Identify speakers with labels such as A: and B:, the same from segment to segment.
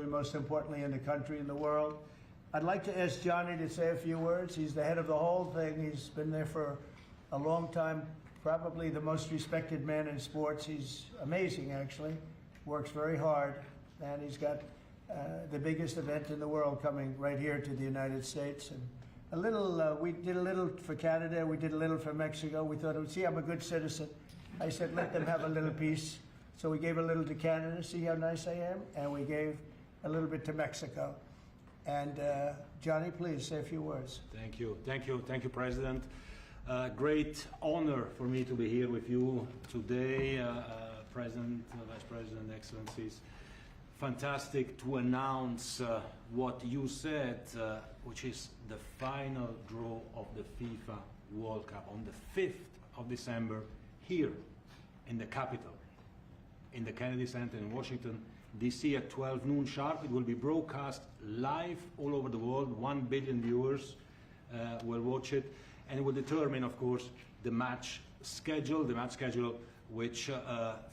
A: and most importantly in the country and the world. I'd like to ask Johnny to say a few words. He's the head of the whole thing. He's been there for a long time, probably the most respected man in sports. He's amazing, actually. Works very hard, and he's got the biggest event in the world coming right here to the United States. And a little, we did a little for Canada, we did a little for Mexico. We thought, see, I'm a good citizen. I said, let them have a little piece. So we gave a little to Canada, see how nice I am? And we gave a little bit to Mexico. And Johnny, please say a few words.
B: Thank you, President. Great honor for me to be here with you today, President, Vice President, Excellencies. Fantastic to announce what you said, which is the final draw of the FIFA World Cup on the 5th of December here in the capital, in the Kennedy Center in Washington, D.C. at 12 noon sharp. It will be broadcast live all over the world. 1 billion viewers will watch it, and it will determine, of course, the match schedule, which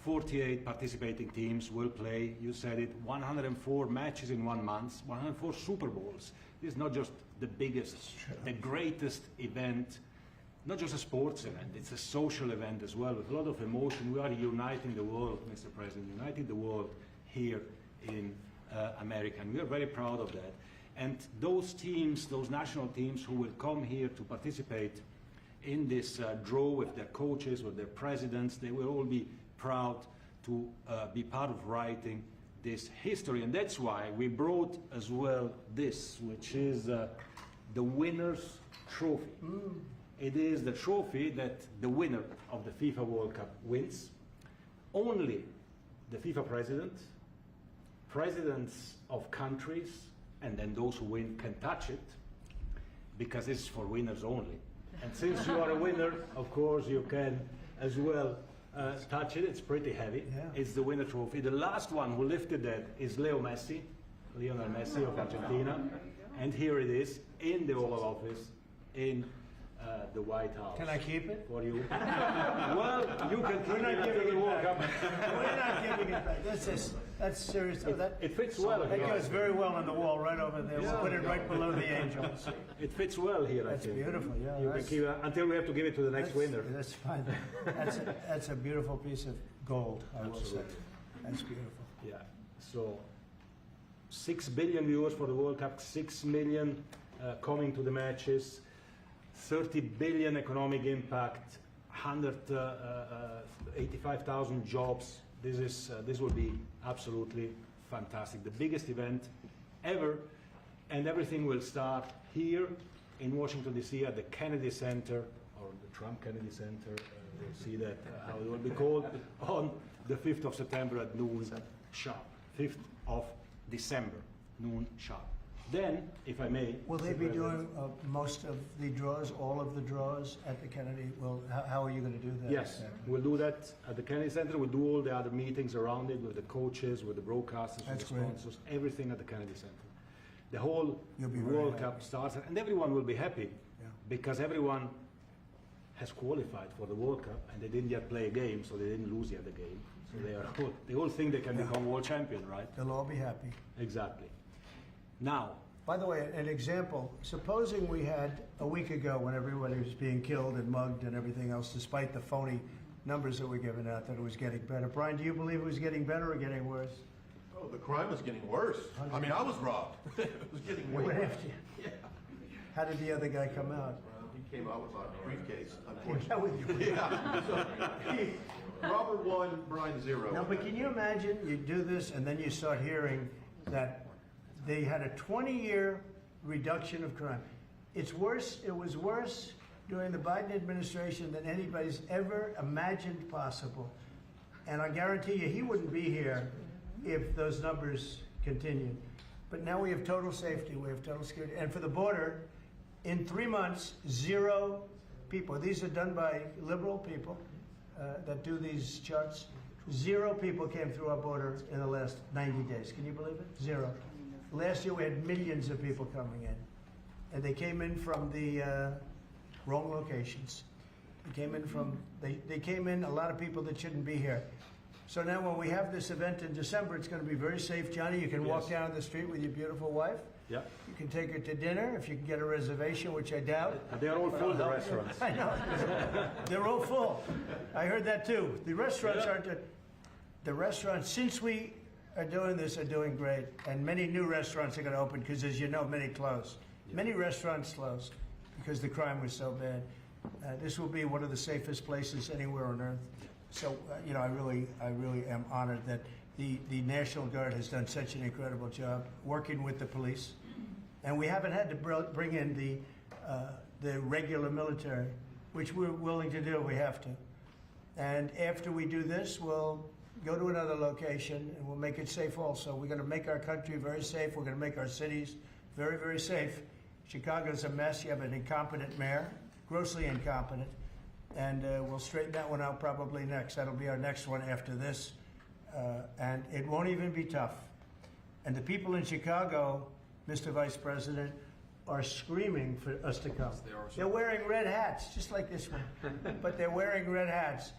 B: 48 participating teams will play. You said it, 104 matches in 1 month, 104 Super Bowls. This is not just the biggest, the greatest event, not just a sports event, it's a social event as well, with a lot of emotion. We are uniting the world, Mr. President, uniting the world here in America, and we are very proud of that. And those teams, those national teams who will come here to participate in this draw with their coaches, with their presidents, they will all be proud to be part of writing this history. And that's why we brought as well this, which is the winner's trophy. It is the trophy that the winner of the FIFA World Cup wins. Only the FIFA president, presidents of countries, and then those who win can touch it, because it's for winners only. And since you are a winner, of course, you can as well touch it. It's pretty heavy. Yeah. It's the winner trophy. The last one who lifted that is Lionel Messi of Argentina. And here it is in the Oval Office in the White House.
A: Can I keep it?
B: For you. Well, you can keep it until the World Cup.
A: We're not giving it back. That's serious.
B: It fits well.
A: That goes very well on the wall right over there. We'll put it right below the angels.
B: It fits well here, I think.
A: That's beautiful, yeah.
B: You can keep it until we have to give it to the next winner.
A: That's fine. That's a beautiful piece of gold, I will say. That's beautiful.
B: Yeah. So 6 billion viewers for the World Cup, 6 million coming to the matches, 30 billion economic impact, 185,000 jobs. This will be absolutely fantastic. The biggest event ever, and everything will start here in Washington, D.C. at the Kennedy Center, or the Trump Kennedy Center. We'll see that, how it will be called, on the 5th of September at noon sharp. 5th of December, noon sharp. Then, if I may...
A: Will they be doing most of the draws, all of the draws at the Kennedy? Well, how are you going to do that?
B: Yes, we'll do that at the Kennedy Center. We'll do all the other meetings around it with the coaches, with the broadcasters, with the sponsors, everything at the Kennedy Center. The whole World Cup starts, and everyone will be happy because everyone has qualified for the World Cup, and they didn't yet play a game, so they didn't lose yet the game. So they all think they can become world champion, right?
A: They'll all be happy.
B: Exactly. Now,
A: by the way, an example, supposing we had a week ago when everybody was being killed and mugged and everything else, despite the phony numbers that were given out, that it was getting better. Brian, do you believe it was getting better or getting worse?
C: Oh, the crime was getting worse. I mean, I was robbed. It was getting way worse.
A: Yeah. How did the other guy come out?
C: Well, he came out with a briefcase,
A: unfortunately.
C: Robert 1, Brian 0.
A: No, but can you imagine you do this and then you start hearing that they had a 20-year reduction of crime. It was worse during the Biden administration than anybody's ever imagined possible. And I guarantee you he wouldn't be here if those numbers continued. But now we have total safety, we have total security. And for the border, in 3 months, 0 people. These are done by liberal people that do these charts. 0 people came through our border in the last 90 days. Can you believe it? 0. Last year we had millions of people coming in. And they came in from the wrong locations. They came in, a lot of people that shouldn't be here. So now when we have this event in December, it's going to be very safe. Johnny, you can walk down the street with your beautiful wife.
B: Yeah.
A: You can take her to dinner if you can get a reservation, which I doubt.
B: They are all full, the restaurants.
A: I know. They're all full. I heard that too. The restaurants aren't. The restaurants, since we are doing this, are doing great. And many new restaurants are going to open because, as you know, many closed. Many restaurants closed because the crime was so bad. This will be one of the safest places anywhere on earth. So, you know, I really am honored that the National Guard has done such an incredible job working with the police. And we haven't had to bring in the regular military, which we're willing to do. We have to. And after we do this, we'll go to another location and we'll make it safe also. We're going to make our country very safe. We're going to make our cities very, very safe. Chicago's a mess. You have an incompetent mayor, grossly incompetent. And we'll straighten that one out probably next. That'll be our next one after this. And it won't even be tough. And the people in Chicago, Mr. Vice President, are screaming for us to come. They're wearing red hats, just like this one. But they're wearing red hats.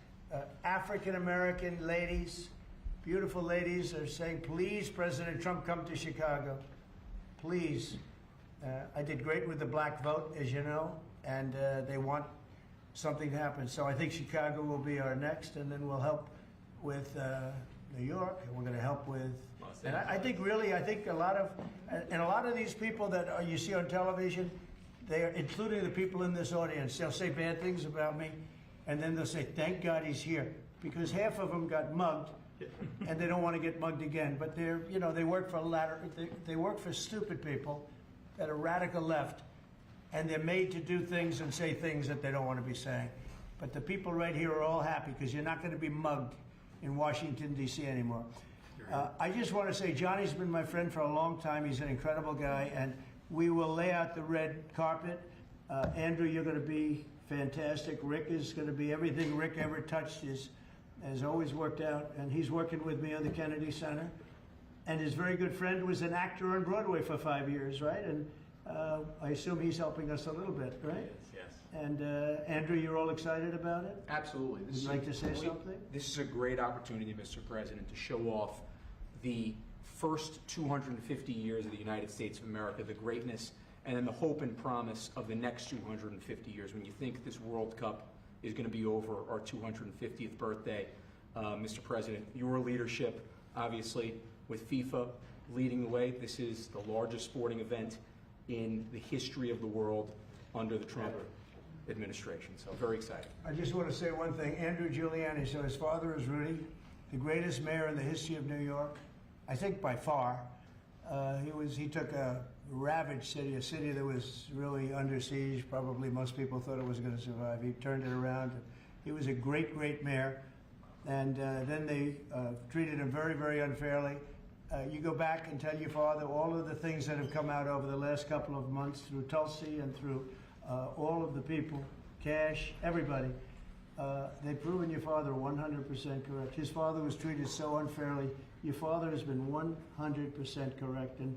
A: African-American ladies, beautiful ladies, are saying, please, President Trump, come to Chicago. Please. I did great with the black vote, as you know, and they want something to happen. So I think Chicago will be our next, and then we'll help with New York, and we're going to help with. And I think really, a lot of these people that you see on television, they are, including the people in this audience, they'll say bad things about me, and then they'll say, thank God he's here, because half of them got mugged, and they don't want to get mugged again. But they're, you know, they work for stupid people that are radical left, and they're made to do things and say things that they don't want to be saying. But the people right here are all happy because you're not going to be mugged in Washington, D.C. anymore. I just want to say Johnny's been my friend for a long time. He's an incredible guy, and we will lay out the red carpet. Andrew, you're going to be fantastic. Rick is going to be everything Rick ever touched has always worked out, and he's working with me on the Kennedy Center. And his very good friend was an actor on Broadway for 5 years, right? And I assume he's helping us a little bit, right?
D: Yes.
A: And Andrew, you're all excited about it?
D: Absolutely.
A: Would you like to say something?
D: This is a great opportunity, Mr. President, to show off the first 250 years of the United States of America, the greatness, and then the hope and promise of the next 250 years. When you think this World Cup is going to be over our 250th birthday, Mr. President, your leadership, obviously, with FIFA leading the way, this is the largest sporting event in the history of the world under the Trump administration. So very excited. I
A: just want to say one thing. Andrew Giuliani, so his father is Rudy, the greatest mayor in the history of New York, I think by far. He took a ravaged city, a city that was really under siege. Probably most people thought it was going to survive. He turned it around. He was a great, great mayor. And then they treated him very, very unfairly. You go back and tell your father all of the things that have come out over the last couple of months through Tulsi and through all of the people, Cash, everybody. They've proven your father 100% correct. His father was treated so unfairly. Your father has been 100% correct. And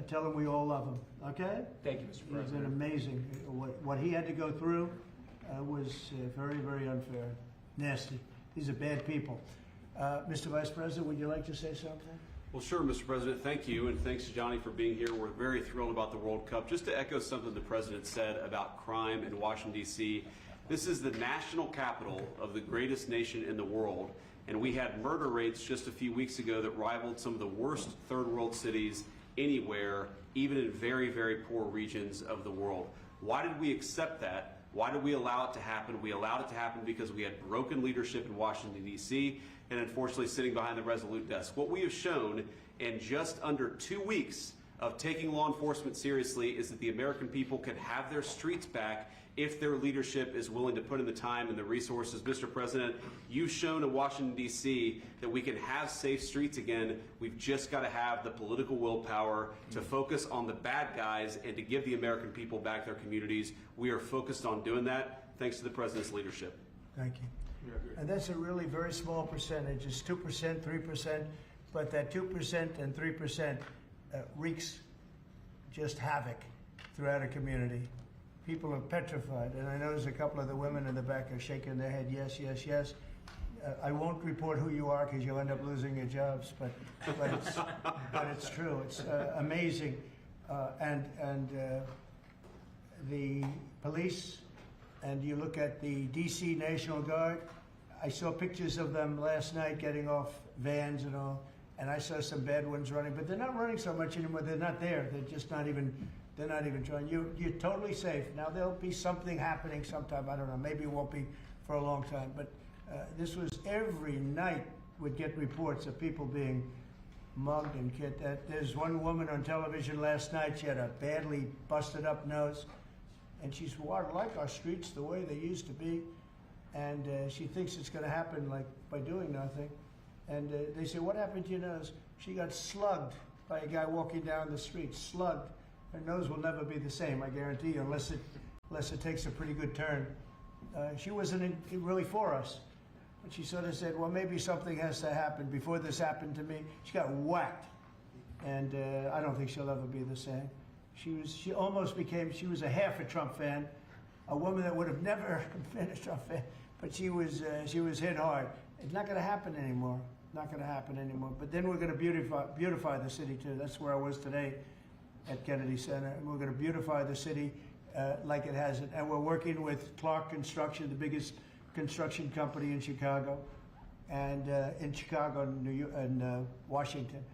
A: tell him we all love him, okay?
D: Thank you, Mr. President.
A: He's been amazing. What he had to go through was very, very unfair, nasty. These are bad people. Mr. Vice President, would you like to say something?
E: Well, sure, Mr. President. Thank you, and thanks to Johnny for being here. We're very thrilled about the World Cup. Just to echo something the President said about crime in Washington, D.C., this is the national capital of the greatest nation in the world, and we had murder rates just a few weeks ago that rivaled some of the worst third world cities anywhere, even in very, very poor regions of the world. Why did we accept that? Why did we allow it to happen? We allowed it to happen because we had broken leadership in Washington, D.C., and unfortunately sitting behind the Resolute desk. What we have shown in just under 2 weeks of taking law enforcement seriously is that the American people can have their streets back if their leadership is willing to put in the time and the resources. Mr. President, you've shown in Washington, D.C. that we can have safe streets again. We've just got to have the political willpower to focus on the bad guys and to give the American people back their communities. We are focused on doing that thanks to the President's leadership.
A: Thank you. And that's a really very small percentage. It's 2%, 3%, but that 2% and 3% wreaks just havoc throughout a community. People are petrified, and I notice a couple of the women in the back are shaking their head, yes, yes, yes. I won't report who you are because you'll end up losing your jobs, but it's true. It's amazing. And the police, and you look at the DC National Guard, I saw pictures of them last night getting off vans and all, and I saw some bad ones running, but they're not running so much anymore. They're not there. They're just not even, they're not even trying. You're totally safe. Now there'll be something happening sometime. I don't know. Maybe it won't be for a long time, but this was every night would get reports of people being mugged and killed. There's one woman on television last night. She had a badly busted up nose, and she's, well, I like our streets the way they used to be, and she thinks it's going to happen like by doing nothing. And they say, what happened to your nose? She got slugged by a guy walking down the street. Slugged. Her nose will never be the same, I guarantee you, unless it takes a pretty good turn. She wasn't really for us. But she sort of said, well, maybe something has to happen. Before this happened to me, she got whacked. And I don't think she'll ever be the same. She almost became, she was a half a Trump fan, a woman that would have never been a Trump fan, but she was hit hard. It's not going to happen anymore. Not going to happen anymore. But then we're going to beautify the city too. That's where I was today at Kennedy Center. And we're going to beautify the city like it hasn't. And we're working with Clark Construction, the biggest construction company in Chicago, and New York, and Washington.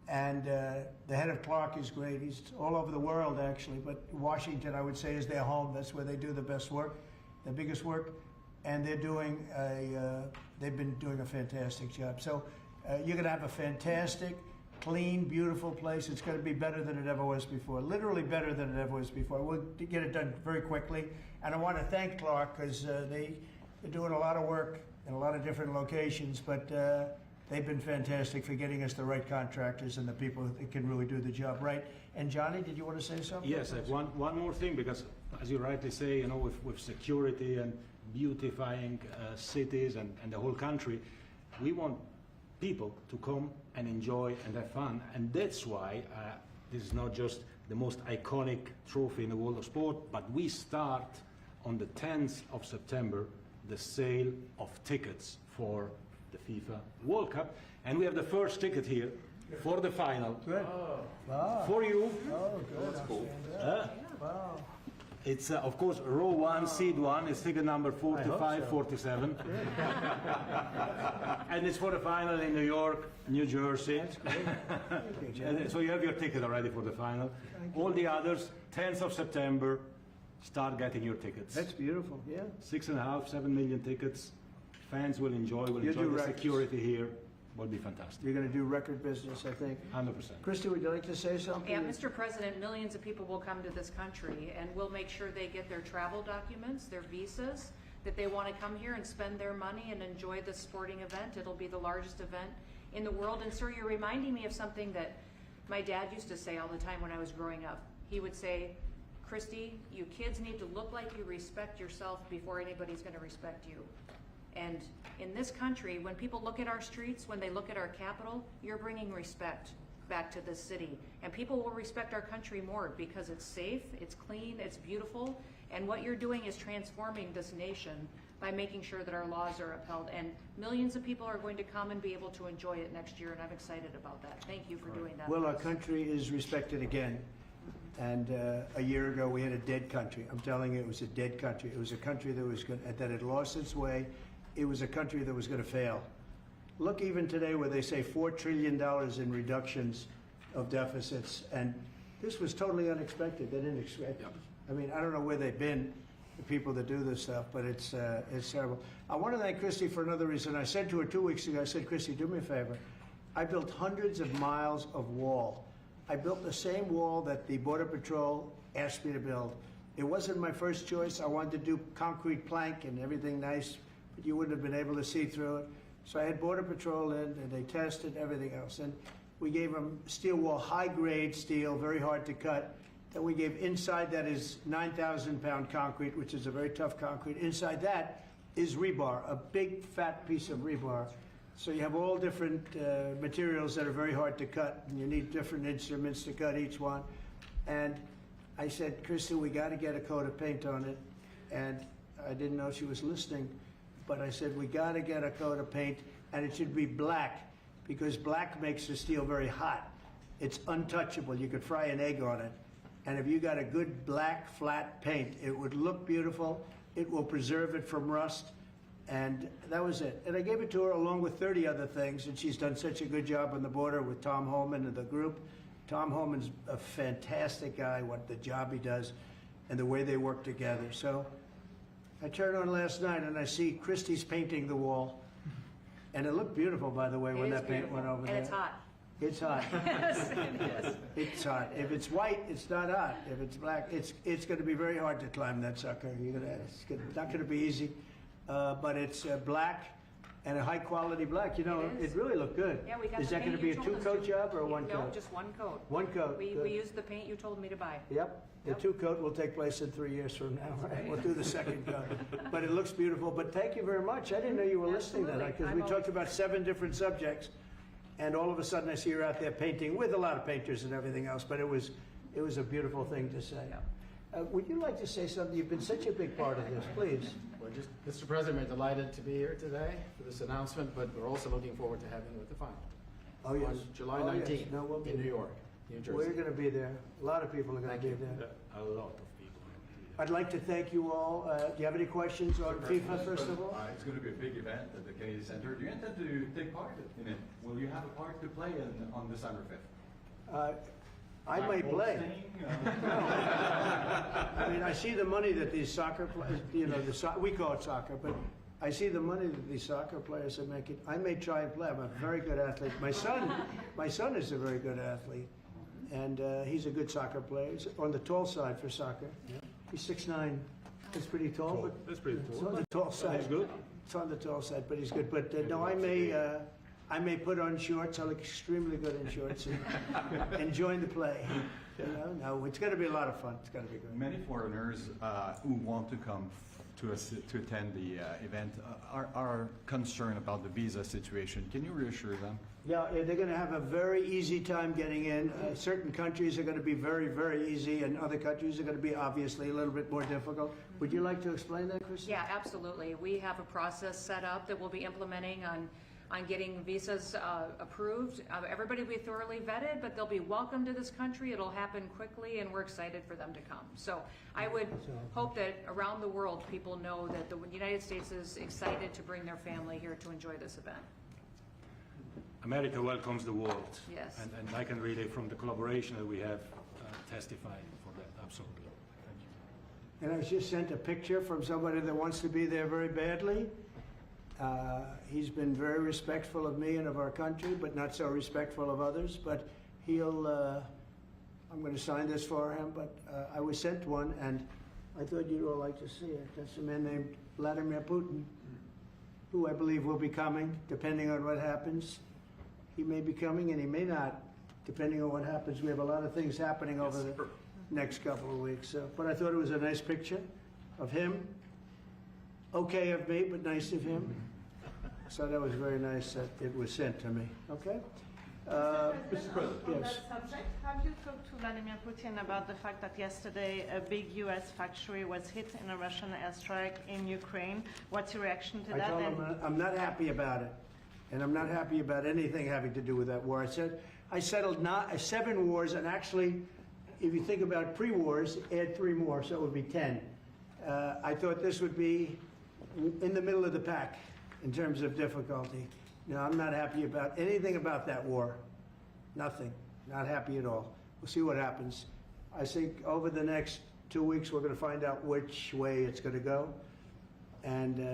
A: And the head of Clark is great. He's all over the world, actually, but Washington, I would say, is their home. That's where they do the best work, the biggest work, and they've been doing a fantastic job. So you're going to have a fantastic, clean, beautiful place. It's going to be better than it ever was before, literally better than it ever was before. We'll get it done very quickly, and I want to thank Clark because they're doing a lot of work in a lot of different locations, but they've been fantastic for getting us the right contractors and the people that can really do the job right. And Johnny, did you want to say something?
B: Yes, I have one more thing, because as you rightly say, you know, with security and beautifying cities and the whole country, we want people to come and enjoy and have fun. And that's why this is not just the most iconic trophy in the world of sport, but we start on the 10th of September the sale of tickets for the FIFA World Cup. And we have the first ticket here for the final.
A: Good. Wow.
B: For you.
A: Oh, good. That's
C: cool.
A: Wow.
B: It's, of course, row 1, seat 1. It's ticket number 4547. And it's for the final in New York, New Jersey. And so you have your ticket already for the final. All the others, 10th of September, start getting your tickets.
A: That's beautiful, yeah.
B: 6.5, 7 million tickets. Fans will enjoy
A: You
B: the
A: do records.
B: security here. Will be fantastic.
A: You're going to do record business, I think.
B: 100%.
A: Christy, would you like to say something?
F: Yeah, Mr. President, millions of people will come to this country, and we'll make sure they get their travel documents, their visas, that they want to come here and spend their money and enjoy the sporting event. It'll be the largest event in the world. And sir, you're reminding me of something that my dad used to say all the time when I was growing up. He would say, Christy, you kids need to look like you respect yourself before anybody's going to respect you. And in this country, when people look at our streets, when they look at our capital, you're bringing respect back to this city. And people will respect our country more because it's safe, it's clean, it's beautiful. And what you're doing is transforming this nation by making sure that our laws are upheld. And millions of people are going to come and be able to enjoy it next year, and I'm excited about that. Thank you for doing that.
A: Well, our country is respected again. And a year ago, we had a dead country. I'm telling you, it was a dead country. It was a country that had lost its way. It was a country that was going to fail. Look, even today, where they say $4 trillion in reductions of deficits, and this was totally unexpected. They didn't expect it. I mean, I don't know where they've been, the people that do this stuff, but it's terrible. I want to thank Christy for another reason. I said to her 2 weeks ago, I said, Christy, do me a favor. I built hundreds of miles of wall. I built the same wall that the Border Patrol asked me to build. It wasn't my first choice. I wanted to do concrete plank and everything nice, but you wouldn't have been able to see through it. So I had Border Patrol in, and they tested everything else. And we gave them steel wall, high-grade steel, very hard to cut. Then we gave inside that is 9,000-pound concrete, which is a very tough concrete. Inside that is rebar, a big, fat piece of rebar. So you have all different materials that are very hard to cut, and you need different instruments to cut each one. And I said, Christy, we got to get a coat of paint on it. And I didn't know she was listening. but I said, we got to get a coat of paint, and it should be black, because black makes the steel very hot. It's untouchable. You could fry an egg on it. And if you got a good black, flat paint, it would look beautiful. It will preserve it from rust. And that was it. And I gave it to her along with 30 other things, and she's done such a good job on the border with Tom Holman and the group. Tom Holman's a fantastic guy, what the job he does, and the way they work together. So I turned on last night, and I see Christie's painting the wall. And it looked beautiful, by the way, when that paint went over there.
F: And it's hot.
A: It's hot.
F: Yes, it is.
A: It's hot. If it's white, it's not hot. If it's black, it's going to be very hard to climb that sucker. Not going to be easy. But it's black and a high quality black. You know,
F: It is.
A: it really looked good.
F: Yeah, we got
A: Is
F: the
A: that going to
F: paint
A: be a
F: you told us
A: two-coat
F: to.
A: job or a one
F: No,
A: coat?
F: just one coat.
A: One coat.
F: We
A: Good.
F: used the paint you told me to buy.
A: Yep. The
F: Yep.
A: two-coat will take place in 3 years from now. Right? We'll do the second coat. But it looks beautiful. But thank you very much. I didn't know you were listening to that,
F: Absolutely.
A: because we talked about 7 different subjects, and all of a sudden I see you're out there painting with a lot of painters and everything else. But it was a beautiful thing to say.
F: Yep.
A: Would you like to say something? You've been such a big part of this. Please.
G: We're just, Mr. President, we're delighted to be here today for this announcement, but we're also looking forward to having you at the final.
A: Oh, yes.
G: On July
A: Oh, yes.
G: 19th
A: No, we'll be
G: in New
A: there.
G: York, New Jersey.
A: We're going to be there. A lot of people are going
G: Thank
A: to be
G: you.
A: there.
B: A lot of people.
A: I'd like to thank you all. Do you have any questions on FIFA, first of all?
H: It's going to be a big event at the Kennedy Center. Do you intend to take part in it? Will you have a part to play on December 5th?
A: I may play. I mean, I see the money that these soccer players, you know, we call it soccer, but I see the money that these soccer players are making. I may try and play. I'm a very good athlete. My son is a very good athlete, and he's a good soccer player. He's on the tall side for soccer. He's 6'9". That's pretty tall, but
B: That's pretty
A: it's
B: cool.
A: on the tall side.
B: That's good.
A: It's on the tall side, but he's good. But no, I may put on shorts. I look extremely good in shorts and enjoying the play. You know, no, it's going to be a lot of fun. It's going to be great.
H: Many foreigners who want to come to attend the event are concerned about the visa situation. Can you reassure them?
A: Yeah, they're going to have a very easy time getting in. Certain countries are going to be very, very easy, and other countries are going to be obviously a little bit more difficult. Would you like to explain that, Christy?
F: Yeah, absolutely. We have a process set up that we'll be implementing on getting visas approved. Everybody will be thoroughly vetted, but they'll be welcome to this country. It'll happen quickly, and we're excited for them to come. So I would hope that around the world people know that the United States is excited to bring their family here to enjoy this event.
B: America welcomes the world.
F: Yes.
B: And I can really, from the collaboration that we have, testify for that. Absolutely. Thank you.
A: And I was just sent a picture from somebody that wants to be there very badly. He's been very respectful of me and of our country, but not so respectful of others. But I'm going to sign this for him, but I was sent one, and I thought you'd all like to see it. That's a man named Vladimir Putin, who I believe will be coming, depending on what happens. He may be coming, and he may not, depending on what happens. We have a lot of things happening over the next couple of weeks. But I thought it was a nice picture of him. Okay of me, but nice of him. So that was very nice that it was sent to me. Okay?
C: Mr. President.
I: On
A: Yes.
I: that subject, have you talked to Vladimir Putin about the fact that yesterday a big U.S. factory was hit in a Russian airstrike in Ukraine? What's your reaction to
A: I
I: that?
A: told him I'm not happy about it. And I'm not happy about anything having to do with that war. I settled 7 wars, and actually, if you think about pre-wars, add 3 more, so it would be 10. I thought this would be in the middle of the pack in terms of difficulty. No, I'm not happy about anything about that war. Nothing. Not happy at all. We'll see what happens. I think over the next 2 weeks, we're going to find out which way it's going to go. And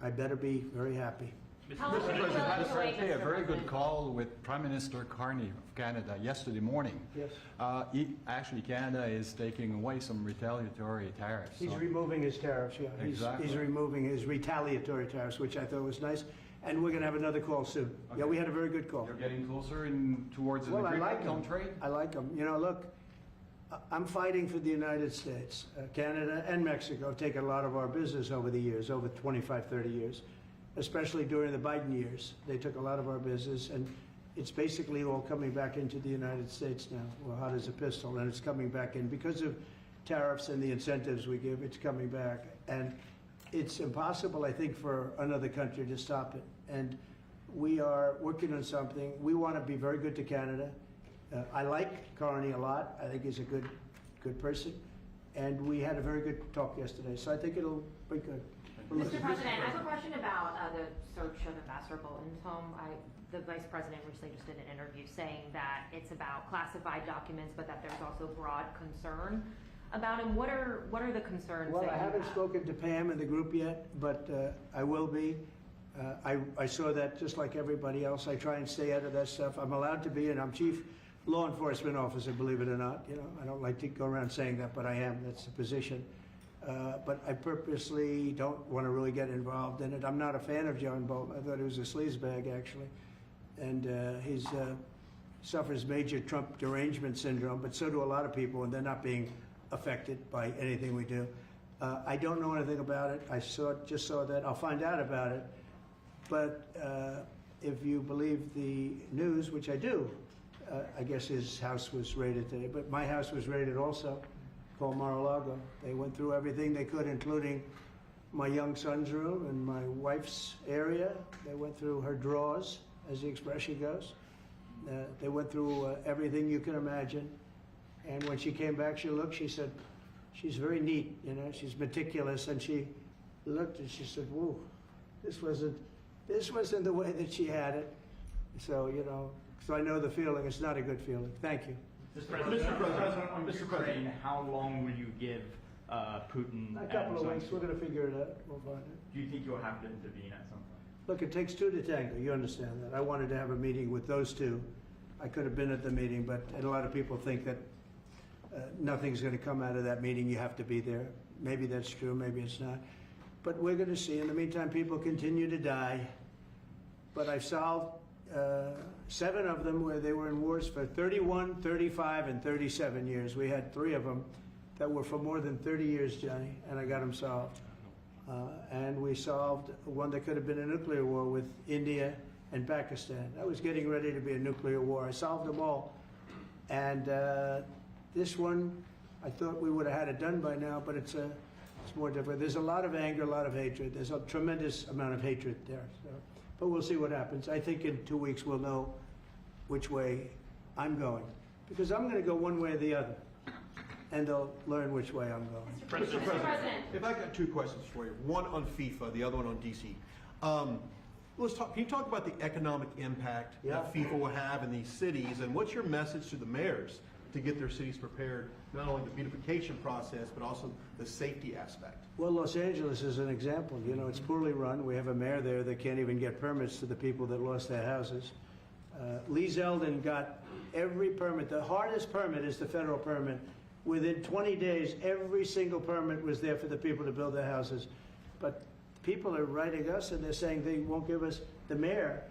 A: I better be very happy.
H: Mr. President, I had a very good call with Prime Minister Carney of Canada yesterday morning.
A: Yes.
H: Canada is taking away some retaliatory tariffs.
A: He's
H: So-
A: removing his tariffs, yeah.
H: Exactly.
A: He's removing his retaliatory tariffs, which I thought was nice. And we're going to have another call soon. Yeah, we had a very good call.
H: You're getting closer towards an
A: Well, I
H: agreement
A: like
H: on
A: him.
H: trade?
A: I like him. You know, look, I'm fighting for the United States. Canada and Mexico have taken a lot of our business over the years, over 25, 30 years, especially during the Biden years. They took a lot of our business, and it's basically all coming back into the United States now. Well, hot as a pistol, and it's coming back in. Because of tariffs and the incentives we give, it's coming back. And it's impossible, I think, for another country to stop it. And we are working on something. We want to be very good to Canada. I like Carney a lot. I think he's a good person. And we had a very good talk yesterday. So I think it'll be good.
J: Mr. President, I have a question about the search of Ambassador Bolton's home. The Vice President recently just did an interview saying that it's about classified documents, but that there's also broad concern about him. What are the concerns?
A: Well,
J: that
A: I
J: you
A: haven't
J: have?
A: spoken to Pam in the group yet, but I will be. I saw that just like everybody else. I try and stay out of that stuff. I'm allowed to be, and I'm chief law enforcement officer, believe it or not. You know, I don't like to go around saying that, but I am. That's the position. But I purposely don't want to really get involved in it. I'm not a fan of John Bolton. I thought he was a sleazebag, actually. And he suffers major Trump derangement syndrome, but so do a lot of people, and they're not being affected by anything we do. I don't know anything about it. I just saw that. I'll find out about it. But if you believe the news, which I do, I guess his house was raided today. But my house was raided also, called Mar-a-Lago. They went through everything they could, including my young son's room and my wife's area. They went through her drawers, as the expression goes. They went through everything you can imagine. And when she came back, she said, she's very neat, you know, she's meticulous. And she looked and she said, whoa, this wasn't the way that she had it. So, you know, so I know the feeling. It's not a good feeling. Thank you.
K: Mr. President, on Ukraine, how long will you give Putin?
A: A couple of weeks. We're going to figure it out. We'll find it.
K: Do you think you'll have to intervene at some point?
A: Look, it takes two to tango. You understand that. I wanted to have a meeting with those two. I could have been at the meeting, but a lot of people think that nothing's going to come out of that meeting. You have to be there. Maybe that's true. Maybe it's not. But we're going to see. In the meantime, people continue to die. But I've solved 7 of them where they were in wars for 31, 35, and 37 years. We had 3 of them that were for more than 30 years, Johnny, and I got them solved. And we solved one that could have been a nuclear war with India and Pakistan. That was getting ready to be a nuclear war. I solved them all. And this one, I thought we would have had it done by now, but it's more different. There's a lot of anger, a lot of hatred. There's a tremendous amount of hatred there. So. But we'll see what happens. I think in 2 weeks we'll know which way I'm going. Because I'm going to go one way or the other. And they'll learn which way I'm going.
C: Mr. President, if I got 2 questions for you, one on FIFA, the other one on DC. Let's talk. Can you talk about the economic impact that FIFA will have in these cities, and what's your message to the mayors to get their cities prepared, not only the beautification process, but also the safety aspect?
A: Well, Los Angeles is an example. You know, it's poorly run. We have a mayor there that can't even get permits to the people that lost their houses. Lee Zeldin got every permit. The hardest permit is the federal permit. Within 20 days, every single permit was there for the people to build their houses. But people are writing us and they're saying they won't give us. The mayor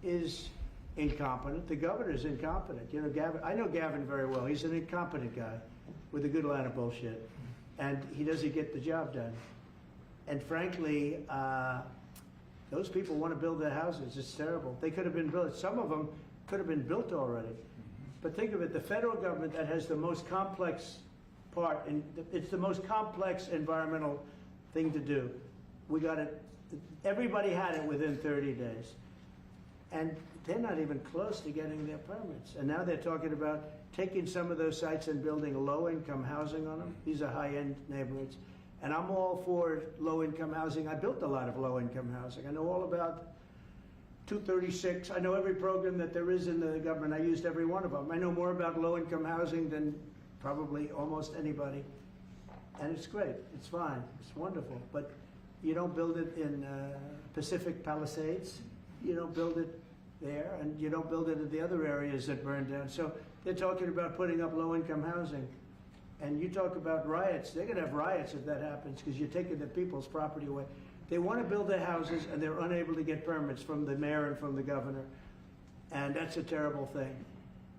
A: is incompetent. The governor is incompetent. You know, Gavin, I know Gavin very well. He's an incompetent guy with a good line of bullshit. And he doesn't get the job done. And frankly, those people want to build their houses. It's terrible. They could have been built. Some of them could have been built already. But think of it, the federal government that has the most complex part, and it's the most complex environmental thing to do. We got it, everybody had it within 30 days. And they're not even close to getting their permits. And now they're talking about taking some of those sites and building low-income housing on them. These are high-end neighborhoods. And I'm all for low-income housing. I built a lot of low-income housing. I know all about 236. I know every program that there is in the government. I used every one of them. I know more about low-income housing than probably almost anybody. And it's great. It's fine. It's wonderful. But you don't build it in Pacific Palisades. You don't build it there, and you don't build it in the other areas that burned down. So they're talking about putting up low-income housing. And you talk about riots. They're going to have riots if that happens because you're taking the people's property away. They want to build their houses, and they're unable to get permits from the mayor and from the governor. And that's a terrible thing.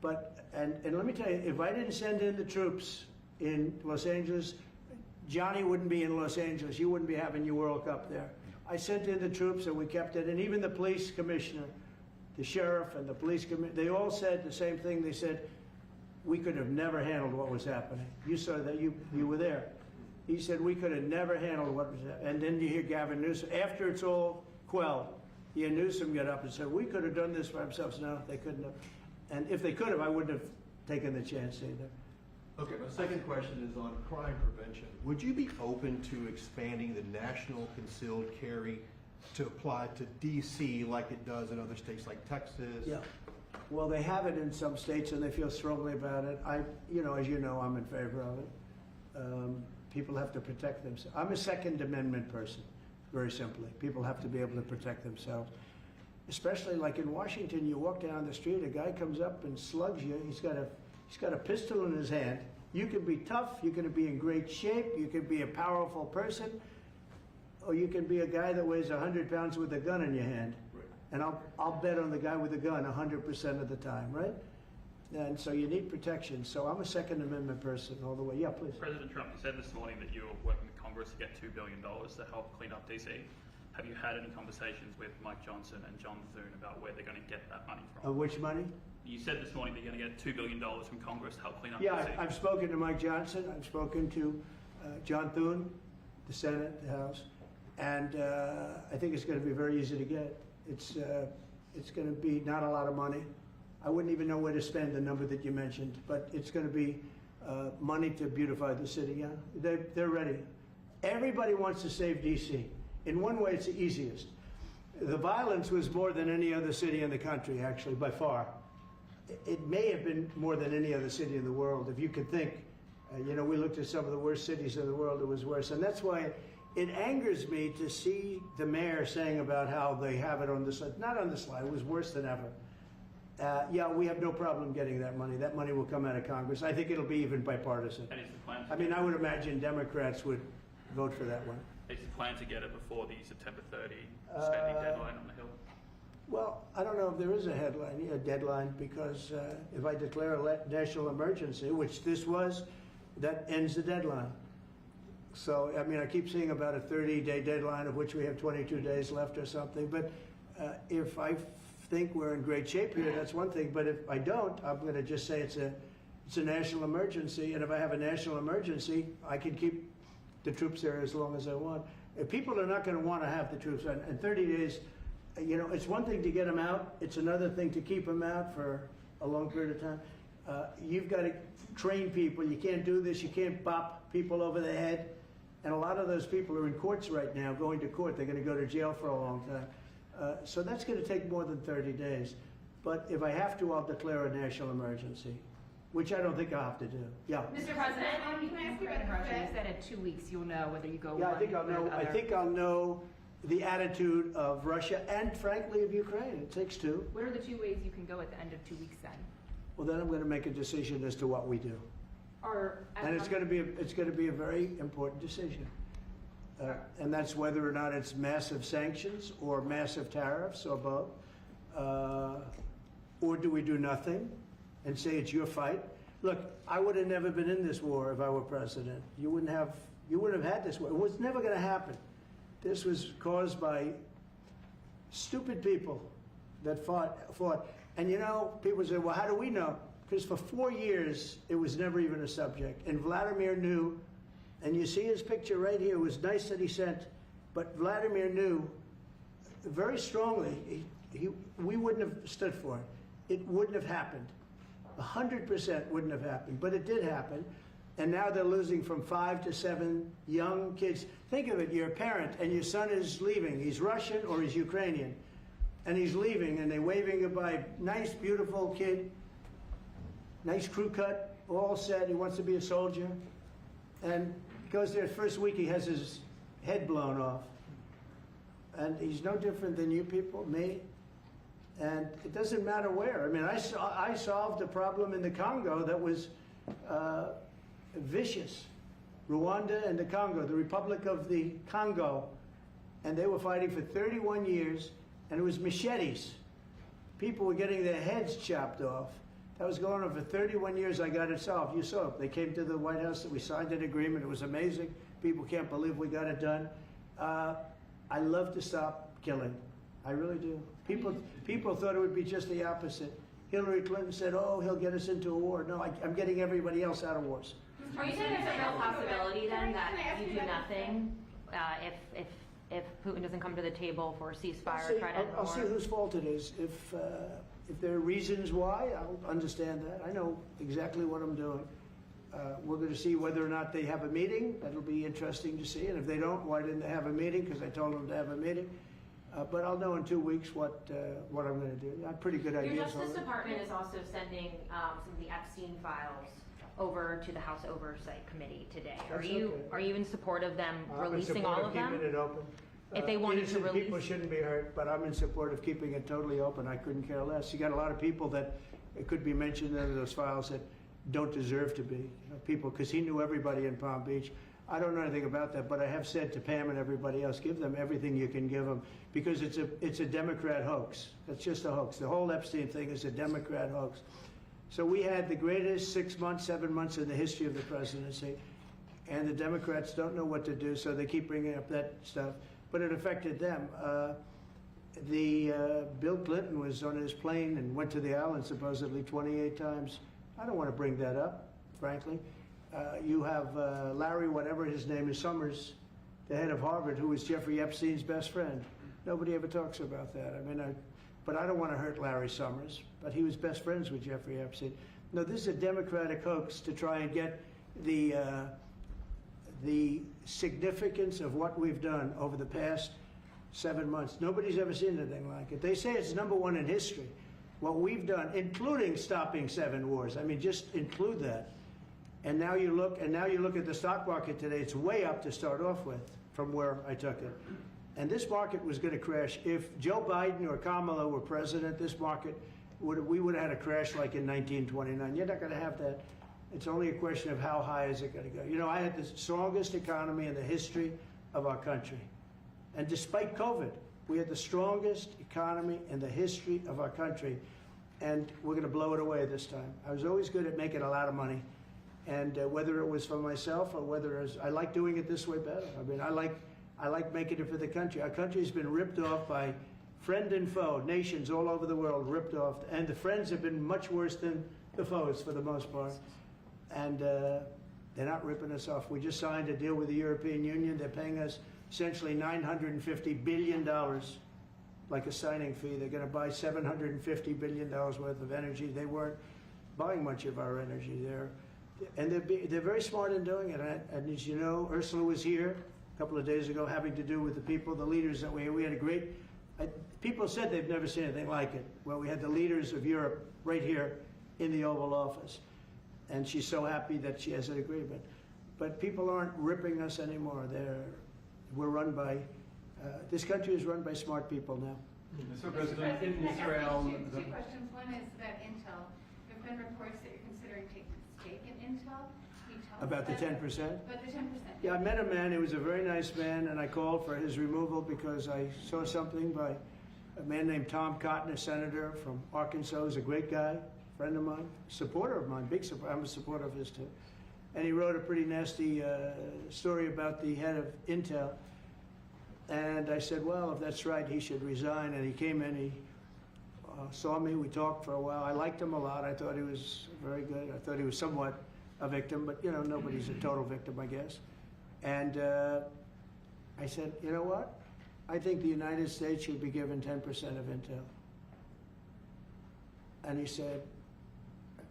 A: But, and let me tell you, if I didn't send in the troops in Los Angeles, Johnny wouldn't be in Los Angeles. You wouldn't be having your World Cup there. I sent in the troops, and we kept it. And even the police commissioner, the sheriff and the police commissioner, they all said the same thing. They said, we could have never handled what was happening. You saw that, you were there. He said we could have never handled what was that. And then you hear Gavin Newsom, after it's all quelled, you hear Newsom get up and say, we could have done this for ourselves. No, they couldn't have. And if they could have, I wouldn't have taken the chance either.
C: Okay, my second question is on crime prevention. Would you be open to expanding the national concealed carry to apply to D.C. like it does in other states like Texas?
A: Yeah. Well, they have it in some states and they feel strongly about it. As you know, I'm in favor of it. People have to protect themselves. I'm a Second Amendment person, very simply. People have to be able to protect themselves. Especially like in Washington, you walk down the street, a guy comes up and slugs you. He's got a pistol in his hand. You can be tough, you can be in great shape, you can be a powerful person, or you can be a guy that weighs 100 pounds with a gun in your hand.
C: Right.
A: And I'll bet on the guy with the gun 100% of the time, right? And so you need protection. So I'm a Second Amendment person all the way. Yeah, please.
L: President Trump, you said this morning that you were working with Congress to get $2 billion to help clean up DC. Have you had any conversations with Mike Johnson and John Thune about where they're going to get that money from?
A: Which money?
L: You said this morning that you're going to get $2 billion from Congress to help clean up
A: Yeah,
L: DC.
A: I've spoken to Mike Johnson. I've spoken to John Thune, the Senate, the House, and I think it's going to be very easy to get. It's going to be not a lot of money. I wouldn't even know where to spend the number that you mentioned, but it's going to be money to beautify the city. Yeah, they're ready. Everybody wants to save D.C. In one way, it's the easiest. The violence was more than any other city in the country, actually, by far. It may have been more than any other city in the world. If you could think, we looked at some of the worst cities in the world, it was worse. And that's why it angers me to see the mayor saying about how they have it on the slide. Not on the slide, it was worse than ever. Yeah, we have no problem getting that money. That money will come out of Congress. I think it'll be even bipartisan.
L: And is the plan?
A: I mean, I would imagine Democrats would vote for that one.
L: Is the plan to get it before the September 30 spending deadline on the Hill?
A: Well, I don't know if there is a deadline, because if I declare a national emergency, which this was, that ends the deadline. So, I mean, I keep seeing about a 30-day deadline, of which we have 22 days left or something. But if I think we're in great shape here, that's one thing. But if I don't, I'm going to just say it's a national emergency. And if I have a national emergency, I can keep the troops there as long as I want. If people are not going to want to have the troops in 30 days, it's one thing to get them out. It's another thing to keep them out for a long period of time. You've got to train people. You can't do this. You can't bop people over the head. And a lot of those people are in courts right now, going to court. They're going to go to jail for a long time. So that's going to take more than 30 days. But if I have to, I'll declare a national emergency, which I don't think I'll have to do. Yeah.
J: Mr. President,
M: Can I ask you about the Russia? You said in 2 weeks you'll know whether you go
A: Yeah,
M: one
A: I think I'll
M: or
A: know.
M: the
A: I
M: other.
A: think I'll know the attitude of Russia and, frankly, of Ukraine. It takes two.
M: What are the 2 ways you can go at the end of 2 weeks then?
A: Well, then I'm going to make a decision as to what we do,
M: Or
A: and it's going to be a very important decision. And that's whether or not it's massive sanctions or massive tariffs or both, or do we do nothing and say it's your fight? Look, I would have never been in this war if I were president. You wouldn't have had this war. It was never going to happen. This was caused by stupid people that fought. And people say, well, how do we know? Because for 4 years, it was never even a subject. And Vladimir knew, and you see his picture right here. It was nice that he sent, but Vladimir knew very strongly we wouldn't have stood for it. It wouldn't have happened. 100% wouldn't have happened, but it did happen. And now they're losing from 5 to 7 young kids. Think of it, you're a parent and your son is leaving. He's Russian or he's Ukrainian. And he's leaving and they're waving goodbye. Nice, beautiful kid. Nice crew cut, all set. He wants to be a soldier. And goes there first week, he has his head blown off. And he's no different than you people, me. And it doesn't matter where. I mean, I solved a problem in the Congo that was vicious. Rwanda and the Congo, the Republic of the Congo. And they were fighting for 31 years, and it was machetes. People were getting their heads chopped off. That was going on for 31 years. I got it solved. You saw it. They came to the White House. We signed an agreement. It was amazing. People can't believe we got it done. I love to stop killing. I really do. People thought it would be just the opposite. Hillary Clinton said, oh, he'll get us into a war. No, I'm getting everybody else out of wars.
J: Are you saying there's a real possibility then that you do nothing if Putin doesn't come to the table for a ceasefire or try to end the
A: I'll see
J: war?
A: whose fault it is. If there are reasons why, I'll understand that. I know exactly what I'm doing. We're going to see whether or not they have a meeting. That'll be interesting to see. And if they don't, why didn't they have a meeting? Because I told them to have a meeting. But I'll know in 2 weeks what I'm going to do. I have pretty good ideas.
J: Your Justice
A: already.
J: Department is also sending some of the Epstein files over to the House Oversight Committee today.
A: That's okay.
J: Are you in support of them
A: I'm in
J: releasing
A: support
J: all
A: of
J: of them?
A: keeping it open.
J: If they wanted to
A: Innocent
J: release,
A: people shouldn't be hurt, but I'm in support of keeping it totally open. I couldn't care less. You got a lot of people that it could be mentioned in those files that don't deserve to be. You know, people, because he knew everybody in Palm Beach. I don't know anything about that, but I have said to Pam and everybody else, give them everything you can give them, because it's a Democrat hoax. It's just a hoax. The whole Epstein thing is a Democrat hoax. So we had the greatest 6 months, 7 months in the history of the presidency, and the Democrats don't know what to do, so they keep bringing up that stuff. But it affected them. Bill Clinton was on his plane and went to the island supposedly 28 times. I don't want to bring that up, frankly. You have Larry, whatever his name is, Summers, the head of Harvard, who was Jeffrey Epstein's best friend. Nobody ever talks about that. I mean, but I don't want to hurt Larry Summers, but he was best friends with Jeffrey Epstein. No, this is a Democratic hoax to try and get the significance of what we've done over the past 7 months. Nobody's ever seen anything like it. They say it's #1 in history. What we've done, including stopping 7 wars. I mean, just include that. And now you look at the stock market today. It's way up to start off with from where I took it. And this market was going to crash. If Joe Biden or Kamala were president, this market we would have had a crash like in 1929. You're not going to have that. It's only a question of how high is it going to go. You know, I had the strongest economy in the history of our country. And despite COVID, we had the strongest economy in the history of our country. And we're going to blow it away this time. I was always good at making a lot of money. And whether it was for myself or whether it was, I like doing it this way better. I mean, I like making it for the country. Our country's been ripped off by friend and foe, nations all over the world ripped off. And the friends have been much worse than the foes for the most part. And they're not ripping us off. We just signed a deal with the European Union. They're paying us essentially $950 billion, like a signing fee. They're going to buy $750 billion worth of energy. They weren't buying much of our energy there. And they're very smart in doing it. And as you know, Ursula was here a couple of days ago having to do with the people, the leaders that we had a great, people said they've never seen anything like it. Well, we had the leaders of Europe right here in the Oval Office. And she's so happy that she has an agreement. But people aren't ripping us anymore. We're run by, this country is run by smart people now.
H: Mr. President, in Israel...
N: Two questions. One is about Intel. There have been reports that you're considering taking a stake in Intel. Can you tell us
A: About the 10%?
N: About the 10%.
A: Yeah, I met a man, he was a very nice man, and I called for his removal because I saw something by a man named Tom Cotton, a senator from Arkansas, who's a great guy, friend of mine, supporter of mine, big supporter, I'm a supporter of his too. And he wrote a pretty nasty story about the head of Intel. And I said, well, if that's right, he should resign. And he came in, he saw me, we talked for a while. I liked him a lot. I thought he was very good. I thought he was somewhat a victim, but you know, nobody's a total victim, I guess. And I said, you know what? I think the United States should be given 10% of Intel. And he said,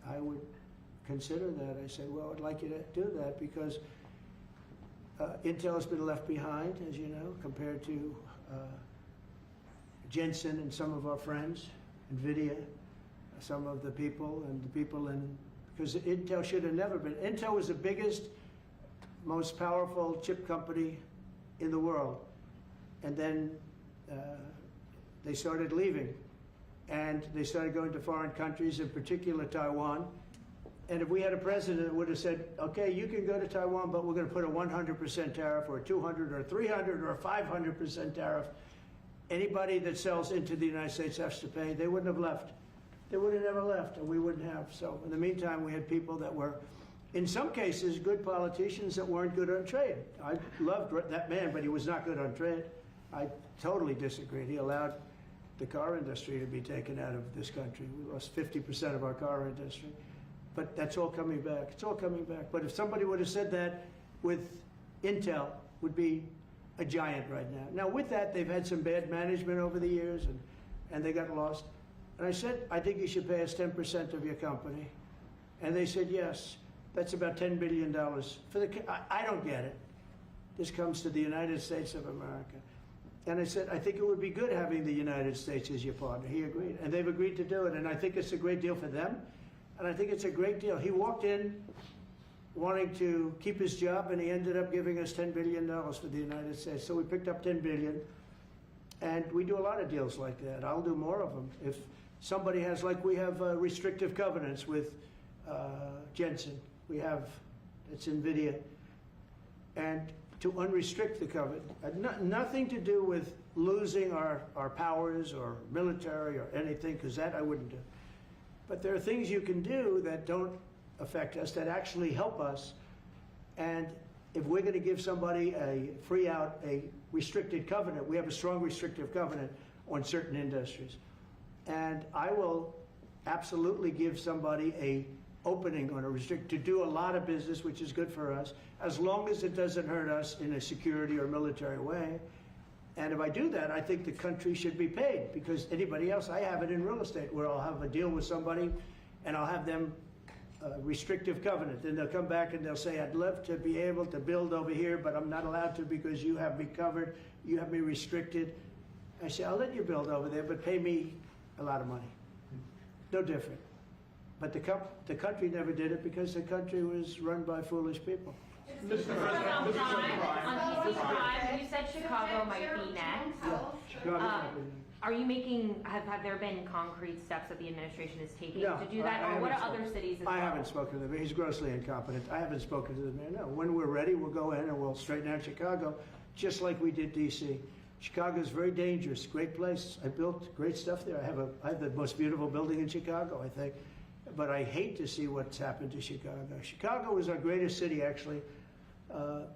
A: I would consider that. I said, well, I'd like you to do that because Intel has been left behind, as you know, compared to Jensen and some of our friends, NVIDIA, some of the people and the people in, because Intel should have never been. Intel was the biggest, most powerful chip company in the world. And then they started leaving. And they started going to foreign countries, in particular Taiwan. And if we had a president that would have said, okay, you can go to Taiwan, but we're going to put a 100% tariff or a 200 or 300 or a 500% tariff, anybody that sells into the United States has to pay. They wouldn't have left. They would have never left, and we wouldn't have. So in the meantime, we had people that were, in some cases, good politicians that weren't good on trade. I loved that man, but he was not good on trade. I totally disagreed. He allowed the car industry to be taken out of this country. We lost 50% of our car industry. But that's all coming back. It's all coming back. But if somebody would have said that with Intel, would be a giant right now. Now with that, they've had some bad management over the years, and they got lost. And I said, I think you should pay us 10% of your company. And they said, yes. That's about $10 billion. I don't get it. This comes to the United States of America. And I said, I think it would be good having the United States as your partner. He agreed. And they've agreed to do it. And I think it's a great deal for them. And I think it's a great deal. He walked in wanting to keep his job, and he ended up giving us $10 billion for the United States. So we picked up $10 billion. And we do a lot of deals like that. I'll do more of them. If somebody has, like we have restrictive covenants with Jensen. We have, it's NVIDIA. And to unrestrict the covenant, nothing to do with losing our powers or military or anything, because that I wouldn't do. But there are things you can do that don't affect us, that actually help us. And if we're going to give somebody a free out, a restricted covenant, we have a strong restrictive covenant on certain industries. And I will absolutely give somebody a opening on a restrict to do a lot of business, which is good for us, as long as it doesn't hurt us in a security or military way. And if I do that, I think the country should be paid, because anybody else, I have it in real estate where I'll have a deal with somebody and I'll have them restrictive covenant. Then they'll come back and they'll say, I'd love to be able to build over here, but I'm not allowed to because you have me covered, you have me restricted. I say, I'll let you build over there, but pay me a lot of money. No different. But the country never did it because the country was run by foolish people.
J: On DC Drive, you said Chicago might be next. Are you making, have there been concrete steps that the administration is taking to do that? Or what are other cities as well?
A: I haven't spoken to the mayor. He's grossly incompetent. I haven't spoken to the mayor. No. When we're ready, we'll go in and we'll straighten out Chicago, just like we did DC. Chicago is very dangerous, great place. I built great stuff there. I have the most beautiful building in Chicago, I think. But I hate to see what's happened to Chicago. Chicago was our greatest city, actually.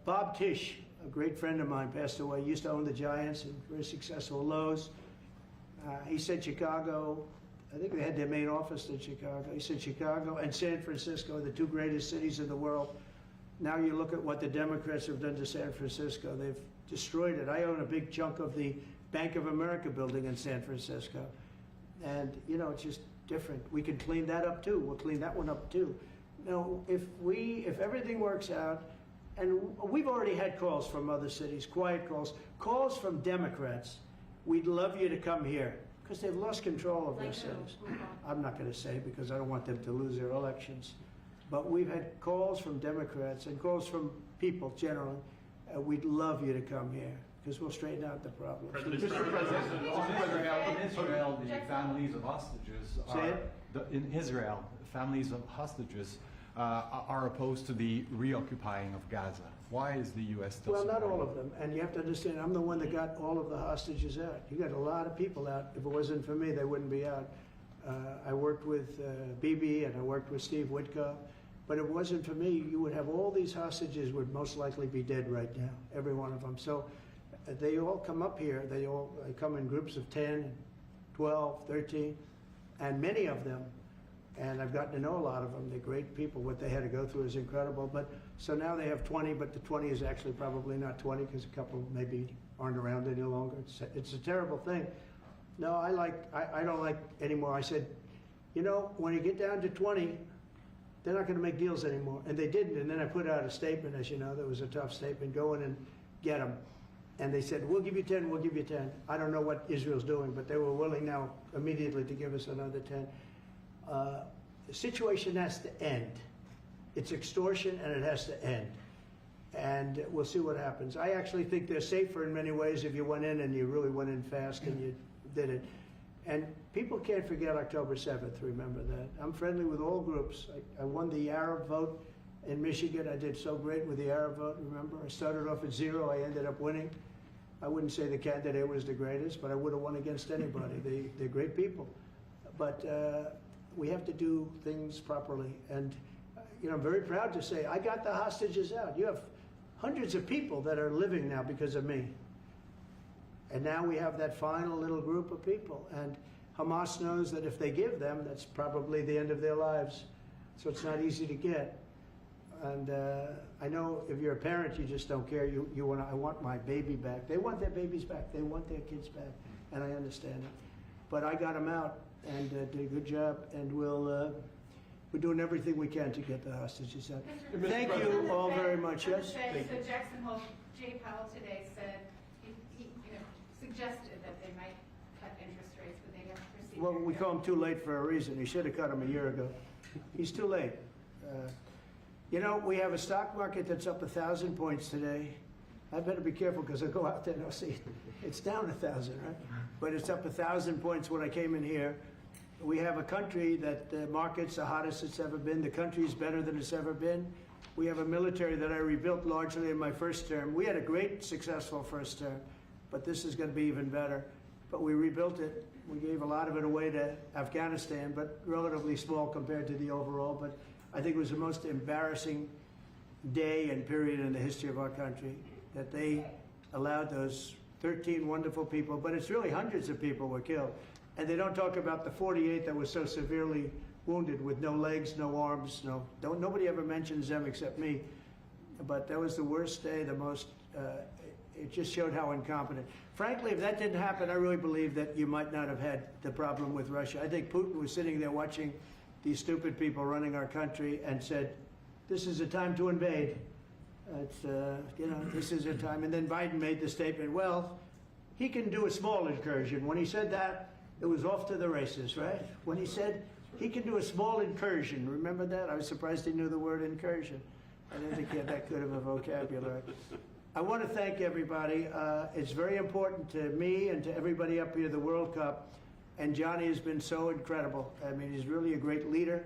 A: Bob Tisch, a great friend of mine, passed away. He used to own the Giants and very successful Lowe's. He said Chicago, I think they had their main office in Chicago. He said Chicago and San Francisco are the two greatest cities in the world. Now you look at what the Democrats have done to San Francisco. They've destroyed it. I own a big chunk of the Bank of America building in San Francisco. And, you know, it's just different. We can clean that up too. We'll clean that one up too. Now, if everything works out, and we've already had calls from other cities, quiet calls from Democrats, we'd love you to come here, because they've lost control of their cities. I'm not going to say because I don't want them to lose their elections. But we've had calls from Democrats and calls from people generally. We'd love you to come here, because we'll straighten out the problem.
H: Mr. President, in Israel, the families of hostages in Israel, families of hostages are opposed to the reoccupying of Gaza. Why is the U.S. still
A: Well, not
H: supporting
A: all of them. And you have to understand, I'm the one that got all of the hostages out. You got a lot of people out. If it wasn't for me, they wouldn't be out. I worked with Bibi and I worked with Steve Witkoff. But if it wasn't for me, you would have all these hostages would most likely be dead right now, every one of them. So they all come up here. They come in groups of 10, 12, 13, and many of them, and I've gotten to know a lot of them. They're great people. What they had to go through is incredible. But so now they have 20, but the 20 is actually probably not 20 because a couple maybe aren't around any longer. It's a terrible thing. No, I don't like anymore. I said, you know, when you get down to 20, they're not going to make deals anymore. And they didn't. And then I put out a statement, as you know, that was a tough statement, go in and get them. And they said, we'll give you 10, we'll give you 10. I don't know what Israel's doing, but they were willing now immediately to give us another 10. The situation has to end. It's extortion and it has to end. And we'll see what happens. I actually think they're safer in many ways if you went in and you really went in fast and you did it. And people can't forget October 7th, remember that. I'm friendly with all groups. I won the Arab vote in Michigan. I did so great with the Arab vote, remember? I started off at 0, I ended up winning. I wouldn't say the candidate was the greatest, but I would have won against anybody. They're great people. But we have to do things properly. And you know, I'm very proud to say I got the hostages out. You have hundreds of people that are living now because of me. And now we have that final little group of people. And Hamas knows that if they give them, that's probably the end of their lives. so it's not easy to get. And I know if you're a parent, you just don't care. You want, I want my baby back. They want their babies back. They want their kids back, and I understand it. But I got them out and did a good job, and we're doing everything we can to get the hostages out. Thank you all very much. Yes.
N: So Jackson Hole, Jay Powell today said he suggested that they might cut interest rates, but they have to proceed.
A: Well, we call him too late for a reason. He should have cut him a year ago. He's too late. You know, we have a stock market that's up 1,000 points today. I better be careful because I go out there and I'll see it's down 1,000, right? But it's up 1,000 points when I came in here. We have a country that the market's the hottest it's ever been. The country's better than it's ever been. We have a military that I rebuilt largely in my first term. We had a great, successful first term, but this is going to be even better. But we rebuilt it. We gave a lot of it away to Afghanistan, but relatively small compared to the overall. But I think it was the most embarrassing day and period in the history of our country that they allowed those 13 wonderful people, but it's really hundreds of people were killed. And they don't talk about the 48 that were so severely wounded with no legs, no arms, nobody ever mentions them except me. But that was the worst day, the most, it just showed how incompetent. Frankly, if that didn't happen, I really believe that you might not have had the problem with Russia. I think Putin was sitting there watching these stupid people running our country and said, this is a time to invade. It's, this is a time. And then Biden made the statement, well, he can do a small incursion. When he said that, it was off to the races, right? When he said he can do a small incursion, remember that? I was surprised he knew the word incursion. I didn't think he had that good of a vocabulary. I want to thank everybody. It's very important to me and to everybody up here, the World Cup. And Johnny has been so incredible. I mean, he's really a great leader.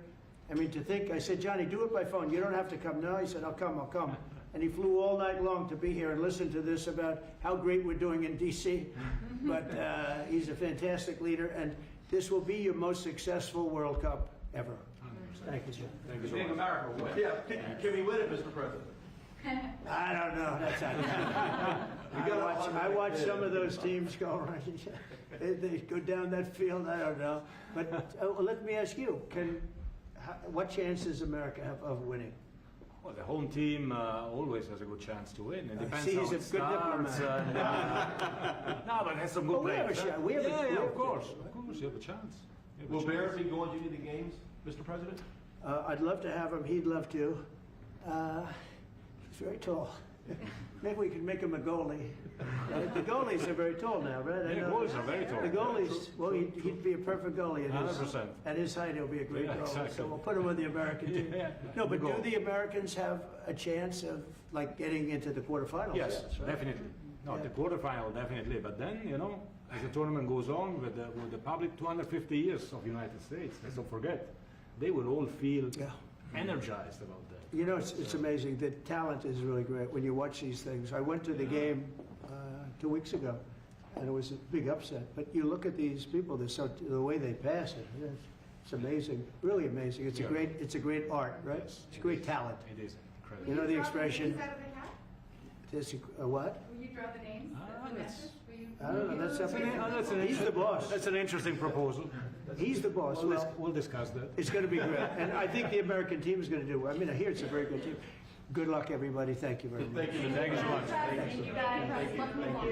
A: I mean, to think, I said, Johnny, do it by phone. You don't have to come. No, he said, I'll come. And he flew all night long to be here and listen to this about how great we're doing in D.C. But he's a fantastic leader, and this will be your most successful World Cup ever. Thank you, John.
C: Thank you so much. America win. Yeah, can we win it, Mr. President?
A: I don't know. That's I watch some of those teams go right. They go down that field. I don't know. But let me ask you: what chance does America have of winning?
B: Well, the home team always has a good chance to win. It depends
A: he's
B: how
A: a
B: it
A: good
B: starts. No, but has some good players.
A: Yeah,
B: of course. Of course, you have a chance.
C: Will Bears be going to any of the games, Mr. President?
A: I'd love to have him. He'd love to. He's very tall. Maybe we could make him a goalie. The goalies are very tall now, right?
B: Yeah, goalies are very tall.
A: The goalies, well, he'd be a perfect goalie.
B: 100%.
A: At his height, he'll be a great goalie.
B: Exactly.
A: So we'll put him on the American team. No, but do the Americans have a chance of like getting into the quarterfinals?
B: Yes,
A: right?
B: definitely. No, the quarterfinal definitely. But then, as the tournament goes on with the public 250 years of United States, let's don't forget, they will all feel energized about that.
A: You know, it's amazing. The talent is really great when you watch these things. I went to the game 2 weeks ago, and it was a big upset. But you look at these people, the way they pass it, it's amazing, really amazing. It's a great art, right?
B: Yes,
A: it's great talent.
B: It is incredible.
A: You know the expression.
N: Is
A: What?
N: Will you draw the names? The matches?
A: I don't know. He's the boss.
B: That's an interesting proposal.
A: He's the boss.
B: We'll discuss that.
A: It's going to be great. And I think the American team is going to do well. I mean, I hear it's a very good team. Good luck, everybody. Thank you very much.
C: Thank you.
B: Thank you so much.
J: Thank you guys.
C: Thank you.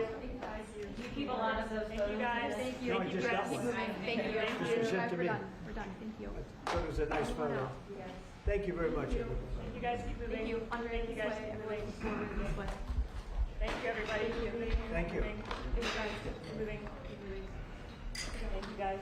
J: You keep a lot of those.
I: Thank you guys.
M: Thank you.
A: No, I just got one.
M: Thank you.
A: This was sent to me.
M: We're done. Thank you.
A: I thought it was a nice photo. Thank you very much, everybody.
I: You guys keep moving.
M: Thank you.
I: Thank you guys keep moving. Thank you, everybody. Keep moving.
A: Thank you.
I: Keep moving. Keep moving. Thank you, guys.